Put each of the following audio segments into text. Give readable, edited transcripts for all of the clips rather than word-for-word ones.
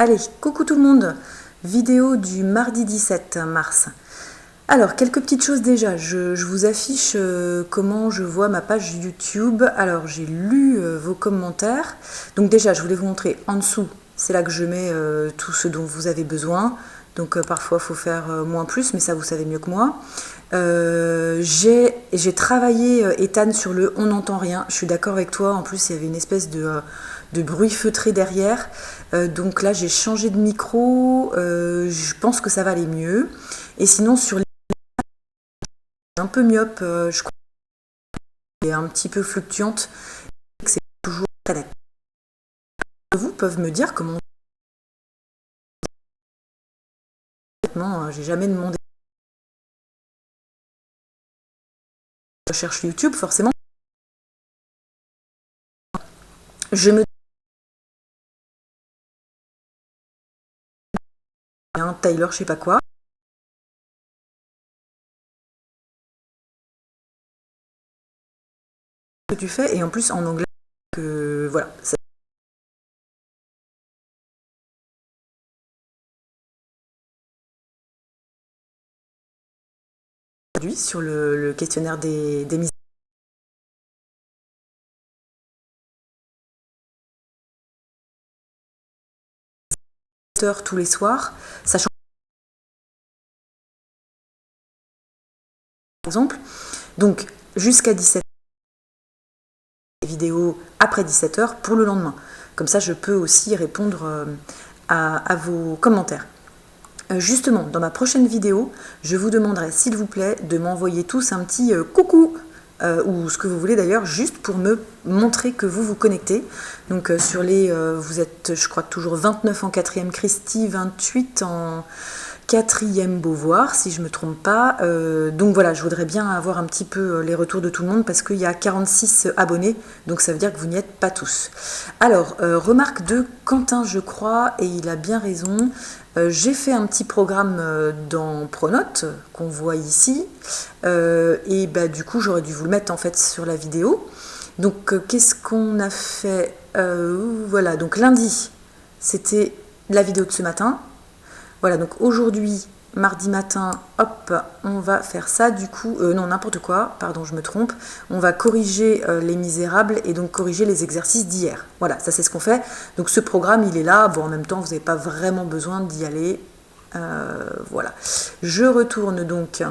Allez, coucou tout le monde. Vidéo du mardi 17 mars. Alors, quelques petites choses déjà. Je vous affiche comment je vois ma page YouTube. Alors, j'ai lu vos commentaires. Donc déjà, je voulais vous montrer en dessous. C'est là que je mets tout ce dont vous avez besoin. Donc parfois, il faut faire moins plus, mais ça, vous savez mieux que moi. J'ai travaillé, Ethan, sur le on n'entend rien. Je suis d'accord avec toi. En plus, il y avait une espèce de bruit feutré derrière. Donc là, j'ai changé de micro. Je pense que ça va aller mieux. Et sinon, sur les un peu myope, je crois qu'elle est un petit peu fluctuante. Et que c'est toujours très net. Vous peuvent me dire comment. J'ai jamais demandé. Je cherche YouTube, forcément. Je me un Taylor, je sais pas quoi. Que tu fais et en plus en anglais que voilà. Aujourd'hui sur le questionnaire des mises tous les soirs, sachant par exemple, donc jusqu'à 17h, vidéos après 17h pour le lendemain. Comme ça, je peux aussi répondre à vos commentaires. Justement, dans ma prochaine vidéo, je vous demanderai, s'il vous plaît, de m'envoyer tous un petit coucou, ou ce que vous voulez d'ailleurs, juste pour me montrer que vous vous connectez. Donc sur les, vous êtes, je crois, toujours 29 en 4e Christy, 28 en 4e Beauvoir, si je ne me trompe pas. Donc voilà, je voudrais bien avoir un petit peu les retours de tout le monde parce qu'il y a 46 abonnés, donc ça veut dire que vous n'y êtes pas tous. Alors, remarque de Quentin, je crois, et il a bien raison. J'ai fait un petit programme dans Pronote qu'on voit ici, et bah, du coup j'aurais dû vous le mettre en fait sur la vidéo. Donc qu'est-ce qu'on a fait? Voilà, donc lundi c'était la vidéo de ce matin. Voilà, donc aujourd'hui, mardi matin, hop, on va faire ça, du coup, non, n'importe quoi, pardon, je me trompe, on va corriger Les Misérables et donc corriger les exercices d'hier. Voilà, ça c'est ce qu'on fait. Donc ce programme, il est là, bon, en même temps, vous n'avez pas vraiment besoin d'y aller. Voilà. Je retourne donc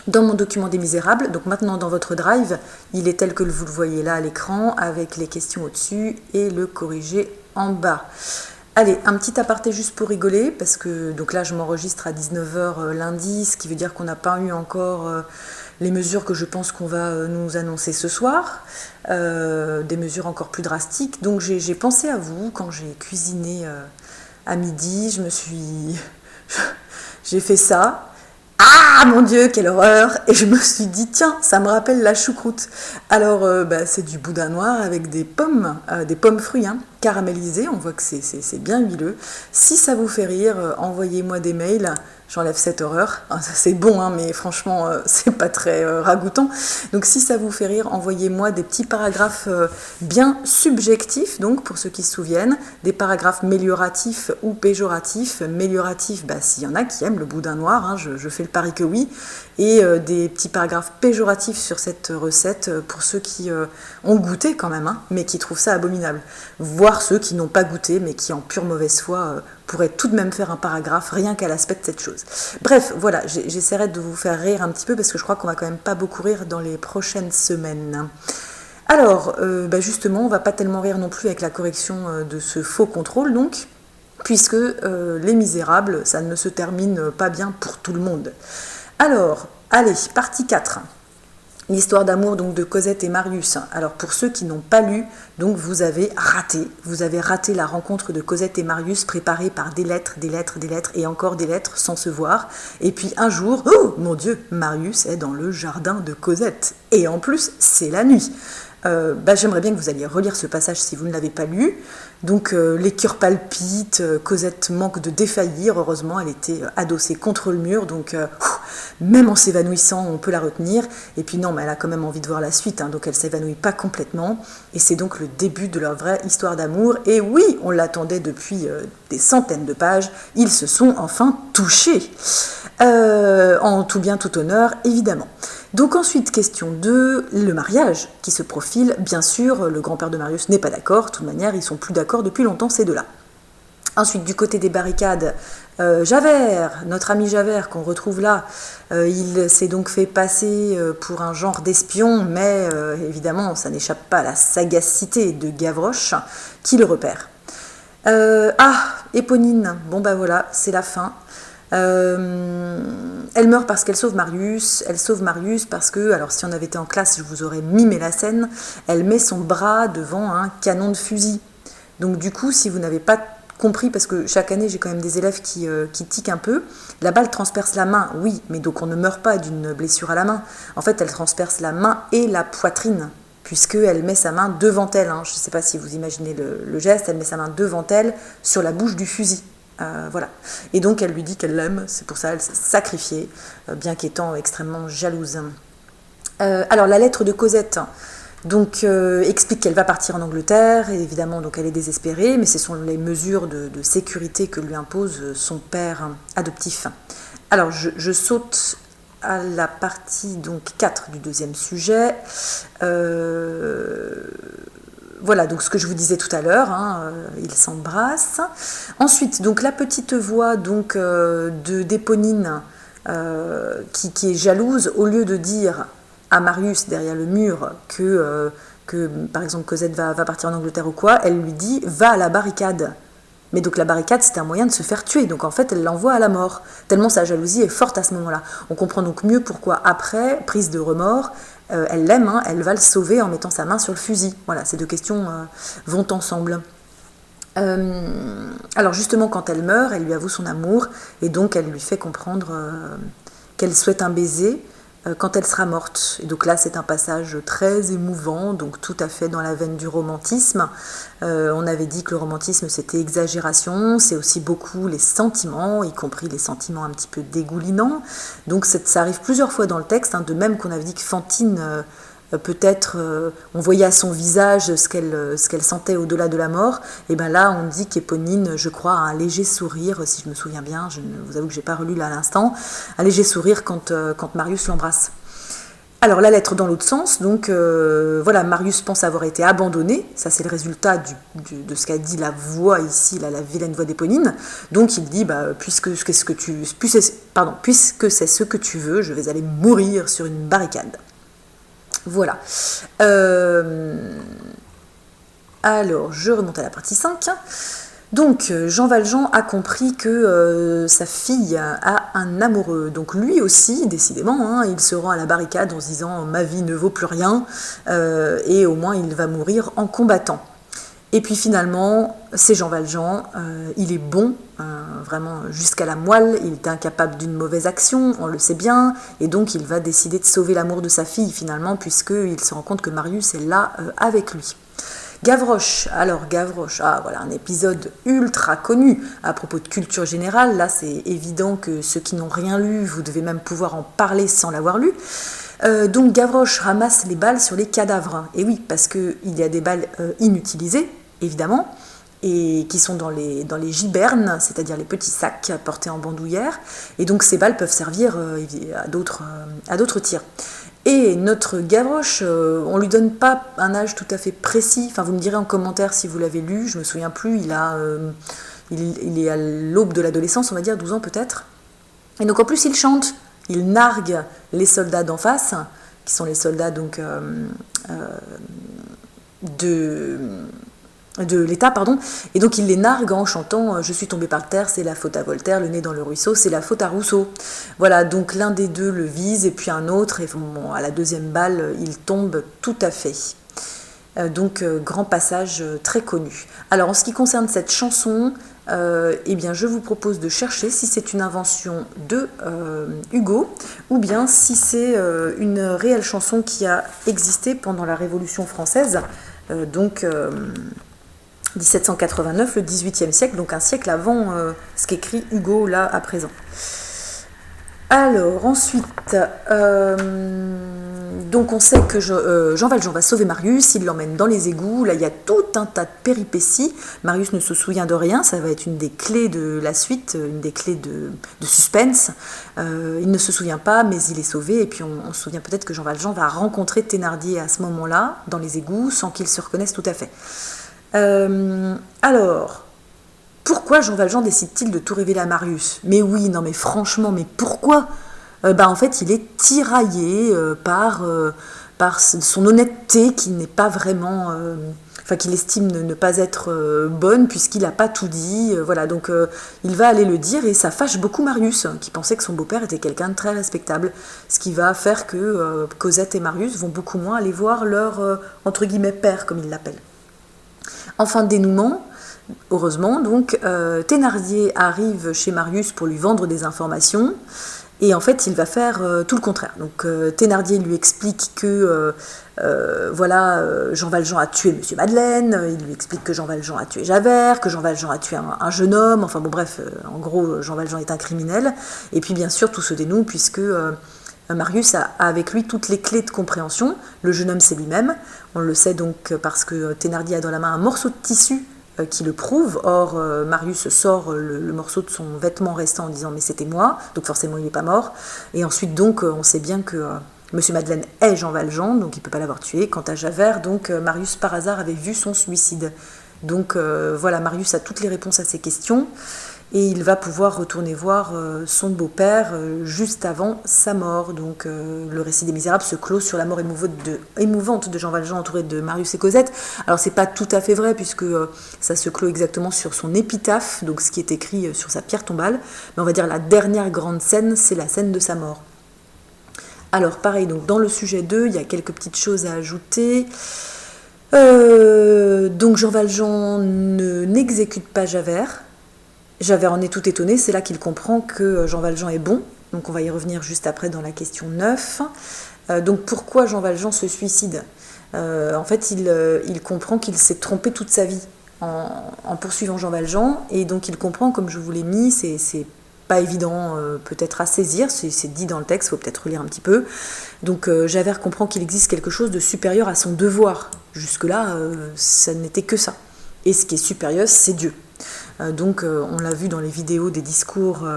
dans mon document des Misérables. Donc maintenant, dans votre Drive, il est tel que vous le voyez là à l'écran, avec les questions au-dessus et le corriger en bas. Allez, un petit aparté juste pour rigoler, parce que donc là je m'enregistre à 19h lundi, ce qui veut dire qu'on n'a pas eu encore les mesures que je pense qu'on va nous annoncer ce soir, des mesures encore plus drastiques. Donc j'ai pensé à vous quand j'ai cuisiné à midi, j'ai fait ça. Ah mon Dieu, quelle horreur! Et je me suis dit, tiens, ça me rappelle la choucroute. Alors, c'est du boudin noir avec des pommes fruits caramélisées. On voit que c'est bien huileux. Si ça vous fait rire, envoyez-moi des mails. J'enlève cette horreur. C'est bon, mais franchement, c'est pas très ragoûtant. Donc, si ça vous fait rire, envoyez-moi des petits paragraphes bien subjectifs, donc pour ceux qui se souviennent, des paragraphes mélioratifs ou péjoratifs. Mélioratifs, s'il y en a qui aiment le boudin noir, je fais le pari que oui, et des petits paragraphes péjoratifs sur cette recette pour ceux qui ont goûté quand même, mais qui trouvent ça abominable. Voire ceux qui n'ont pas goûté, mais qui en pure mauvaise foi pourraient tout de même faire un paragraphe rien qu'à l'aspect de cette chose. Bref, voilà, j'essaierai de vous faire rire un petit peu parce que je crois qu'on va quand même pas beaucoup rire dans les prochaines semaines. Alors, justement, on va pas tellement rire non plus avec la correction de ce faux contrôle, donc, puisque Les Misérables, ça ne se termine pas bien pour tout le monde. Alors, allez, partie 4. L'histoire d'amour donc de Cosette et Marius. Alors pour ceux qui n'ont pas lu, donc vous avez raté la rencontre de Cosette et Marius préparée par des lettres et encore des lettres sans se voir. Et puis un jour, oh mon Dieu, Marius est dans le jardin de Cosette. Et en plus, c'est la nuit. j'aimerais bien que vous alliez relire ce passage si vous ne l'avez pas lu. Donc les cœurs palpitent, Cosette manque de défaillir, heureusement elle était adossée contre le mur, donc même en s'évanouissant on peut la retenir, et puis non mais elle a quand même envie de voir la suite, hein, donc elle s'évanouit pas complètement, et c'est donc le début de leur vraie histoire d'amour, et oui, on l'attendait depuis des centaines de pages, ils se sont enfin touchés, en tout bien tout honneur évidemment. Donc ensuite, question 2, le mariage qui se profile. Bien sûr, le grand-père de Marius n'est pas d'accord. De toute manière, ils sont plus d'accord depuis longtemps, ces deux-là. Ensuite, du côté des barricades, Javert, notre ami Javert qu'on retrouve là, il s'est donc fait passer pour un genre d'espion, mais évidemment, ça n'échappe pas à la sagacité de Gavroche qui le repère. Éponine, bon bah voilà, c'est la fin. Elle meurt parce qu'elle sauve Marius, elle sauve Marius parce que, alors si on avait été en classe, je vous aurais mimé la scène, elle met son bras devant un canon de fusil. Donc du coup, si vous n'avez pas compris, parce que chaque année j'ai quand même des élèves qui tiquent un peu, la balle transperce la main, oui, mais donc on ne meurt pas d'une blessure à la main. En fait, elle transperce la main et la poitrine, puisqu'elle met sa main devant elle, hein. Je ne sais pas si vous imaginez le geste, elle met sa main devant elle sur la bouche du fusil. Voilà. Et donc elle lui dit qu'elle l'aime, c'est pour ça qu'elle s'est sacrifiée, bien qu'étant extrêmement jalouse. Alors la lettre de Cosette donc, explique qu'elle va partir en Angleterre, et évidemment donc elle est désespérée, mais ce sont les mesures de sécurité que lui impose son père adoptif. Alors je saute à la partie donc 4 du deuxième sujet. Voilà, donc ce que je vous disais tout à l'heure, hein, ils s'embrassent. Ensuite, donc la petite voix donc, d'Éponine qui est jalouse, au lieu de dire à Marius derrière le mur que par exemple Cosette va partir en Angleterre ou quoi, elle lui dit « va à la barricade ». Mais donc la barricade, c'était un moyen de se faire tuer. Donc en fait, elle l'envoie à la mort. Tellement sa jalousie est forte à ce moment-là. On comprend donc mieux pourquoi après, prise de remords, elle l'aime, hein, elle va le sauver en mettant sa main sur le fusil. Voilà, ces deux questions vont ensemble. Alors justement, quand elle meurt, elle lui avoue son amour et donc elle lui fait comprendre qu'elle souhaite un baiser quand elle sera morte. Et donc là, c'est un passage très émouvant, donc tout à fait dans la veine du romantisme. On avait dit que le romantisme, c'était exagération, c'est aussi beaucoup les sentiments, y compris les sentiments un petit peu dégoulinants. Donc ça arrive plusieurs fois dans le texte, hein, de même qu'on avait dit que Fantine... peut-être on voyait à son visage ce qu'elle sentait au-delà de la mort, et bien là on dit qu'Éponine, je crois, a un léger sourire, si je me souviens bien, je vous avoue que je n'ai pas relu là à l'instant, un léger sourire quand Marius l'embrasse. Alors la lettre dans l'autre sens, donc voilà, Marius pense avoir été abandonné, ça c'est le résultat de ce qu'a dit la voix ici, la vilaine voix d'Éponine, donc il dit, puisque c'est ce que tu veux, je vais aller mourir sur une barricade. Voilà. Alors, je remonte à la partie 5. Donc, Jean Valjean a compris que sa fille a un amoureux. Donc, lui aussi, décidément, hein, il se rend à la barricade en se disant « ma vie ne vaut plus rien et au moins il va mourir en combattant ». Et puis finalement, c'est Jean Valjean, il est bon, vraiment jusqu'à la moelle, il est incapable d'une mauvaise action, on le sait bien, et donc il va décider de sauver l'amour de sa fille finalement, puisqu'il se rend compte que Marius est là avec lui. Gavroche, voilà un épisode ultra connu à propos de culture générale, là c'est évident que ceux qui n'ont rien lu, vous devez même pouvoir en parler sans l'avoir lu. Donc Gavroche ramasse les balles sur les cadavres, et oui, parce qu'il y a des balles inutilisées, évidemment, et qui sont dans les gibernes, c'est-à-dire les petits sacs portés en bandoulière, et donc ces balles peuvent servir à d'autres tirs. Et notre Gavroche, on lui donne pas un âge tout à fait précis, enfin vous me direz en commentaire si vous l'avez lu, je me souviens plus, il est à l'aube de l'adolescence, on va dire 12 ans peut-être, et donc en plus il chante, il nargue les soldats d'en face, qui sont les soldats donc de l'État, pardon, et donc il les nargue en chantant « Je suis tombé par terre, c'est la faute à Voltaire, le nez dans le ruisseau, c'est la faute à Rousseau ». Voilà, donc l'un des deux le vise, et puis un autre, et bon, à la deuxième balle, il tombe tout à fait. Donc grand passage très connu. Alors en ce qui concerne cette chanson, eh bien, je vous propose de chercher si c'est une invention de Hugo ou bien si c'est une réelle chanson qui a existé pendant la Révolution française, donc 1789, le XVIIIe siècle, donc un siècle avant ce qu'écrit Hugo là à présent. Alors ensuite, donc on sait que Jean Valjean va sauver Marius, il l'emmène dans les égouts, là il y a tout un tas de péripéties, Marius ne se souvient de rien, ça va être une des clés de la suite, une des clés de suspense, il ne se souvient pas mais il est sauvé, et puis on se souvient peut-être que Jean Valjean va rencontrer Thénardier à ce moment-là, dans les égouts, sans qu'il se reconnaisse tout à fait. Alors, pourquoi Jean Valjean décide-t-il de tout révéler à Marius? Mais oui, non mais franchement, mais pourquoi? En fait, il est tiraillé par son honnêteté qui n'est pas vraiment... qu'il estime ne pas être bonne puisqu'il n'a pas tout dit. Voilà, donc il va aller le dire et ça fâche beaucoup Marius, qui pensait que son beau-père était quelqu'un de très respectable. Ce qui va faire que Cosette et Marius vont beaucoup moins aller voir leur, entre guillemets, père, comme il l'appelle. En fin de dénouement, heureusement, donc, Thénardier arrive chez Marius pour lui vendre des informations, et en fait, il va faire tout le contraire. Donc, Thénardier lui explique que Jean Valjean a tué Monsieur Madeleine, il lui explique que Jean Valjean a tué Javert, que Jean Valjean a tué un jeune homme, enfin bon bref, en gros, Jean Valjean est un criminel, et puis bien sûr, tout se dénoue puisque... Marius a avec lui toutes les clés de compréhension. Le jeune homme, c'est lui-même. On le sait donc parce que Thénardier a dans la main un morceau de tissu qui le prouve. Or, Marius sort le morceau de son vêtement restant en disant « mais c'était moi », donc forcément il n'est pas mort. Et ensuite, donc, on sait bien que Monsieur Madeleine est Jean Valjean, donc il ne peut pas l'avoir tué. Quant à Javert, donc, Marius, par hasard, avait vu son suicide. Donc voilà, Marius a toutes les réponses à ces questions. Et il va pouvoir retourner voir son beau-père juste avant sa mort. Donc le récit des Misérables se clôt sur la mort émouvante de Jean Valjean entouré de Marius et Cosette. Alors c'est pas tout à fait vrai puisque ça se clôt exactement sur son épitaphe, donc ce qui est écrit sur sa pierre tombale. Mais on va dire la dernière grande scène, c'est la scène de sa mort. Alors pareil, donc dans le sujet 2, il y a quelques petites choses à ajouter. Donc Jean Valjean n'exécute pas Javert. Javert en est tout étonné, c'est là qu'il comprend que Jean Valjean est bon, donc on va y revenir juste après dans la question 9. Donc pourquoi Jean Valjean se suicide? En fait, il comprend qu'il s'est trompé toute sa vie en poursuivant Jean Valjean, et donc il comprend, comme je vous l'ai mis, c'est pas évident peut-être à saisir, c'est dit dans le texte, il faut peut-être relire un petit peu. Donc Javert comprend qu'il existe quelque chose de supérieur à son devoir. Jusque-là, ça n'était que ça. Et ce qui est supérieur, c'est Dieu. Donc on l'a vu dans les vidéos des discours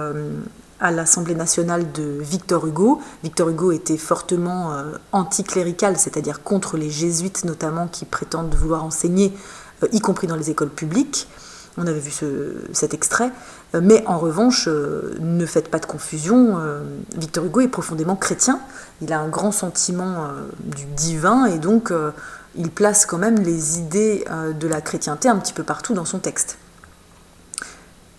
à l'Assemblée nationale de Victor Hugo. Victor Hugo était fortement anticlérical, c'est-à-dire contre les jésuites notamment qui prétendent vouloir enseigner, y compris dans les écoles publiques. On avait vu cet extrait. Mais en revanche, ne faites pas de confusion, Victor Hugo est profondément chrétien. Il a un grand sentiment du divin et donc il place quand même les idées de la chrétienté un petit peu partout dans son texte.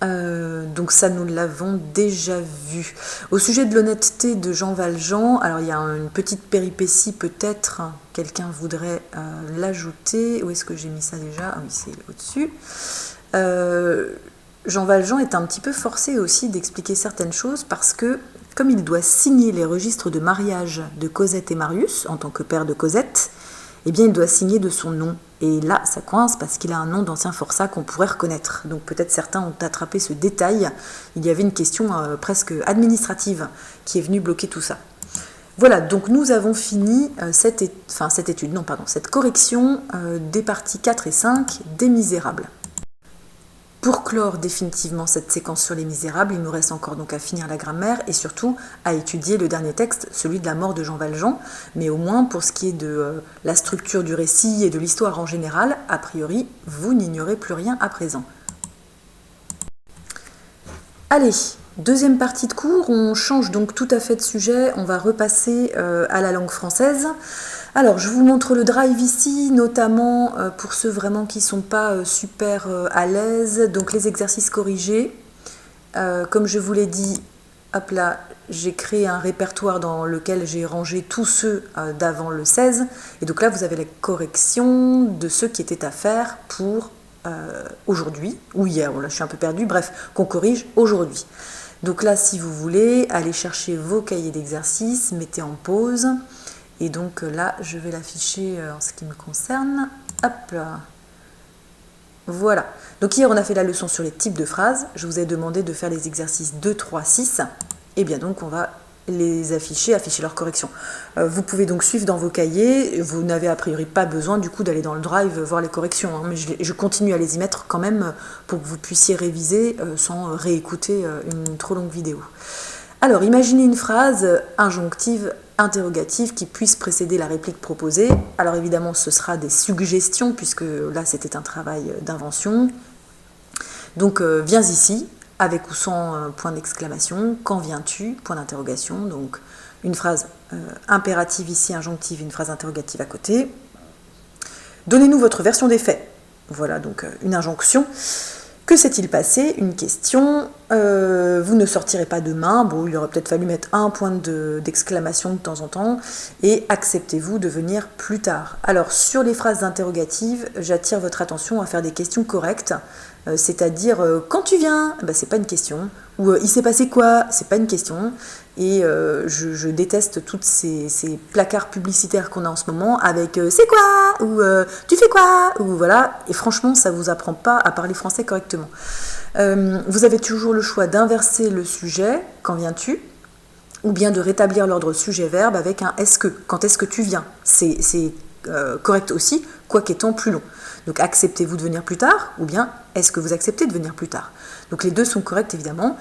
Donc ça, nous l'avons déjà vu. Au sujet de l'honnêteté de Jean Valjean, alors il y a une petite péripétie peut-être, quelqu'un voudrait l'ajouter. Où est-ce que j'ai mis ça déjà? Ah oui, c'est au-dessus. Jean Valjean est un petit peu forcé aussi d'expliquer certaines choses parce que, comme il doit signer les registres de mariage de Cosette et Marius, en tant que père de Cosette, eh bien il doit signer de son nom. Et là, ça coince parce qu'il a un nom d'ancien forçat qu'on pourrait reconnaître. Donc peut-être certains ont attrapé ce détail. Il y avait une question presque administrative qui est venue bloquer tout ça. Voilà, donc nous avons fini cette correction des parties 4 et 5 des Misérables. Pour clore définitivement cette séquence sur les Misérables, il nous reste encore donc à finir la grammaire et surtout à étudier le dernier texte, celui de la mort de Jean Valjean, mais au moins pour ce qui est de la structure du récit et de l'histoire en général, a priori, vous n'ignorez plus rien à présent. Allez, deuxième partie de cours, on change donc tout à fait de sujet, on va repasser à la langue française. Alors, je vous montre le drive ici, notamment pour ceux vraiment qui ne sont pas super à l'aise. Donc, les exercices corrigés. Comme je vous l'ai dit, hop là, j'ai créé un répertoire dans lequel j'ai rangé tous ceux d'avant le 16. Et donc là, vous avez les corrections de ceux qui étaient à faire pour aujourd'hui, ou hier, là, je suis un peu perdue, bref, qu'on corrige aujourd'hui. Donc là, si vous voulez, allez chercher vos cahiers d'exercice, mettez en pause. Et donc là, je vais l'afficher en ce qui me concerne. Hop là. Voilà. Donc hier, on a fait la leçon sur les types de phrases. Je vous ai demandé de faire les exercices 2, 3, 6. Et bien donc, on va les afficher leur correction. Vous pouvez donc suivre dans vos cahiers. Vous n'avez a priori pas besoin du coup d'aller dans le drive voir les corrections. Hein, mais je continue à les y mettre quand même pour que vous puissiez réviser sans réécouter une trop longue vidéo. Alors, imaginez une phrase injonctive, interrogative qui puisse précéder la réplique proposée. Alors évidemment, ce sera des suggestions puisque là, c'était un travail d'invention. Donc, viens ici, avec ou sans point d'exclamation. Quand viens-tu? Point d'interrogation. Donc, une phrase impérative ici, injonctive, une phrase interrogative à côté. Donnez-nous votre version des faits. Voilà, donc une injonction. Que s'est-il passé? Une question. Vous ne sortirez pas demain. Bon, il aurait peut-être fallu mettre un point d'exclamation de temps en temps. Et acceptez-vous de venir plus tard? Alors, sur les phrases interrogatives, j'attire votre attention à faire des questions correctes. C'est-à-dire, quand tu viens? Ben, c'est pas une question. Ou il s'est passé quoi? C'est pas une question. Et je déteste toutes ces placards publicitaires qu'on a en ce moment avec c'est quoi? Ou tu fais quoi? Ou voilà. Et franchement, ça vous apprend pas à parler français correctement. Vous avez toujours le choix d'inverser le sujet, quand viens-tu? Ou bien de rétablir l'ordre sujet-verbe avec un est-ce que? Quand est-ce que tu viens? C'est correct aussi, quoique étant plus long. Donc acceptez-vous de venir plus tard? Ou bien est-ce que vous acceptez de venir plus tard? Donc les deux sont corrects évidemment.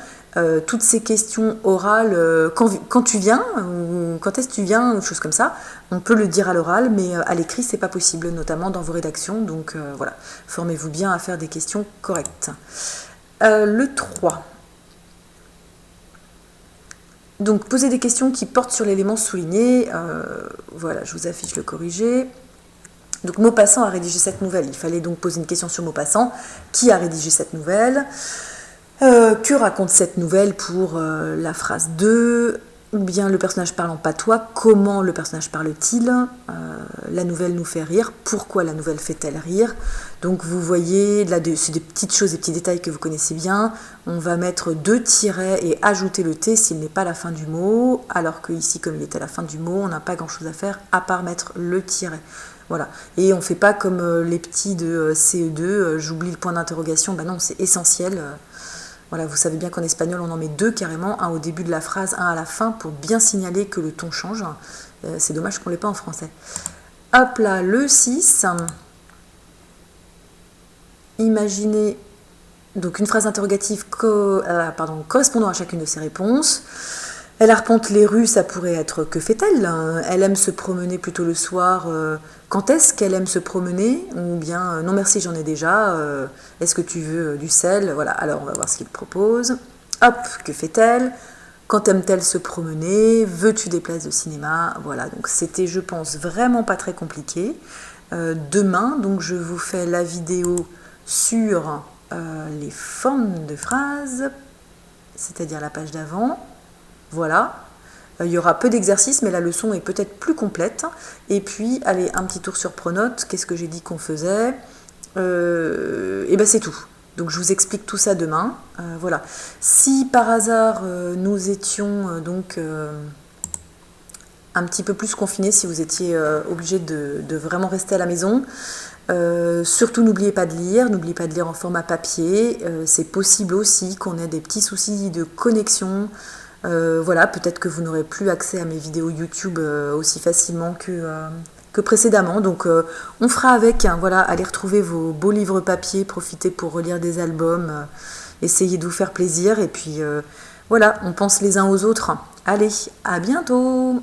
Toutes ces questions orales, quand tu viens, ou quand est-ce que tu viens, ou choses comme ça, on peut le dire à l'oral, mais à l'écrit c'est pas possible, notamment dans vos rédactions. Donc voilà, formez-vous bien à faire des questions correctes. Le 3. Donc poser des questions qui portent sur l'élément souligné. Voilà, je vous affiche le corrigé. Donc Maupassant a rédigé cette nouvelle. Il fallait donc poser une question sur Maupassant. Qui a rédigé cette nouvelle? Que raconte cette nouvelle pour la phrase 2? Ou bien le personnage parle en patois. Comment le personnage parle-t-il? La nouvelle nous fait rire. Pourquoi la nouvelle fait-elle rire? Donc vous voyez, là c'est des petites choses, des petits détails que vous connaissez bien. On va mettre 2 tirets et ajouter le T s'il n'est pas à la fin du mot. Alors que ici, comme il est à la fin du mot, on n'a pas grand-chose à faire à part mettre le tiret. Voilà. Et on ne fait pas comme les petits de CE2, j'oublie le point d'interrogation. Ben non, c'est essentiel. Voilà, vous savez bien qu'en espagnol, on en met 2 carrément, un au début de la phrase, un à la fin, pour bien signaler que le ton change. C'est dommage qu'on ne l'ait pas en français. Hop là, le 6. Imaginez donc une phrase interrogative correspondant à chacune de ces réponses. Elle arpente les rues, ça pourrait être que fait-elle? Elle aime se promener plutôt le soir. Quand est-ce qu'elle aime se promener? Ou bien non merci, j'en ai déjà. Est-ce que tu veux du sel? Voilà, alors on va voir ce qu'il propose. Hop, que fait-elle? Quand aime-t-elle se promener? Veux-tu des places de cinéma? Voilà, donc c'était, je pense, vraiment pas très compliqué. Demain, donc je vous fais la vidéo sur les formes de phrases, c'est-à-dire la page d'avant. Voilà, il y aura peu d'exercices, mais la leçon est peut-être plus complète. Et puis, allez, un petit tour sur Pronote. Qu'est-ce que j'ai dit qu'on faisait? Et ben c'est tout. Donc je vous explique tout ça demain. Voilà. Si par hasard nous étions donc un petit peu plus confinés, si vous étiez obligé de vraiment rester à la maison, surtout n'oubliez pas de lire en format papier. C'est possible aussi qu'on ait des petits soucis de connexion. Voilà, peut-être que vous n'aurez plus accès à mes vidéos YouTube aussi facilement que précédemment. Donc on fera avec, hein, voilà, allez retrouver vos beaux livres papier, profitez pour relire des albums, essayez de vous faire plaisir et puis voilà, on pense les uns aux autres. Allez, à bientôt!